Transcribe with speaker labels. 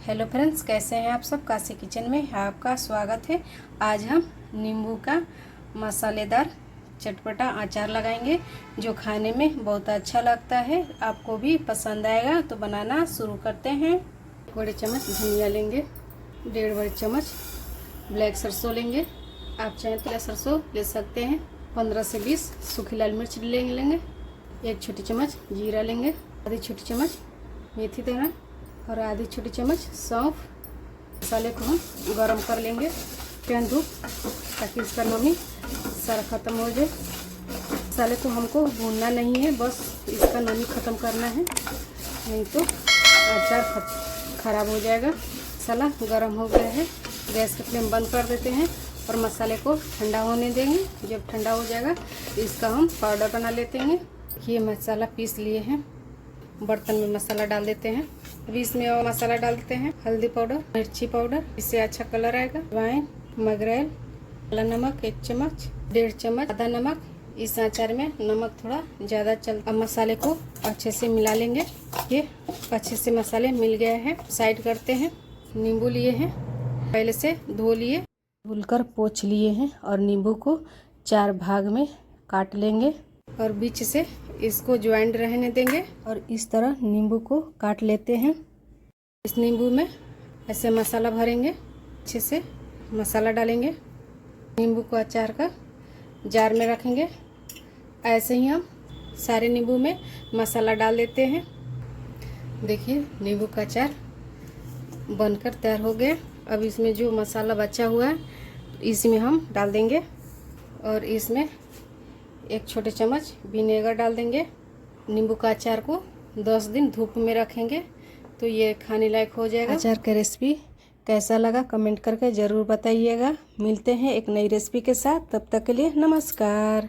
Speaker 1: Hello friends, कैसे हैं आप सब। काशी किचन में आपका स्वागत है। आज हम नींबू का मसालेदार चटपटा अचार लगाएंगे जो खाने में बहुत अच्छा लगता है। आपको भी पसंद आएगा, तो बनाना शुरू करते हैं। बड़े चम्मच धनिया लेंगे, 1.5 बड़े चम्मच ब्लैक सरसों लेंगे। आप चाहें तो सरसों ले सकते हैं। 15 से 20 सूखी लाल मिर्च लेंगे। 1 छोटी चम्मच जीरा लेंगे, आधी छोटी चम्मच मेथी दाना और आधी छोटी चम्मच सौंफ। मसाले को हम गरम कर लेंगे पैन धूप, ताकि इसका नमी सारा ख़त्म हो जाए। मसाले को हमको भूनना नहीं है, बस इसका नमी ख़त्म करना है, नहीं तो अचार ख़राब हो जाएगा। मसाला गरम हो गया है, गैस का फ्लेम बंद कर देते हैं और मसाले को ठंडा होने देंगे। जब ठंडा हो जाएगा तो इसका हम पाउडर बना लेते हैं। ये मसाला पीस लिए हैं, बर्तन में मसाला डाल देते हैं। अभी इसमें और मसाला डाल देते हैं, हल्दी पाउडर, मिर्ची पाउडर, इससे अच्छा कलर आएगा। अजवाइन, मगरैल, काला नमक 1 चम्मच, 1.5 चम्मच आधा नमक। इस अचार में नमक थोड़ा ज़्यादा चलता। अब मसाले को अच्छे से मिला लेंगे। ये अच्छे से मसाले मिल गए हैं, साइड करते हैं। नींबू लिए हैं, पहले से धो लिए, धुलकर पोंछ लिए हैं और नींबू को 4 भाग में काट लेंगे और बीच से इसको ज्वाइंट रहने देंगे और इस तरह नींबू को काट लेते हैं। इस नींबू में ऐसे मसाला भरेंगे, अच्छे से मसाला डालेंगे। नींबू को अचार का जार में रखेंगे। ऐसे ही हम सारे नींबू में मसाला डाल देते हैं। देखिए नींबू का अचार बनकर तैयार हो गया। अब इसमें जो मसाला बचा हुआ है इसमें हम डाल देंगे और इसमें 1 छोटे चम्मच विनेगर डाल देंगे। नींबू का अचार को 10 दिन धूप में रखेंगे तो ये खाने लायक हो जाएगा। अचार का रेसिपी कैसा लगा कमेंट करके ज़रूर बताइएगा। मिलते हैं एक नई रेसिपी के साथ, तब तक के लिए नमस्कार।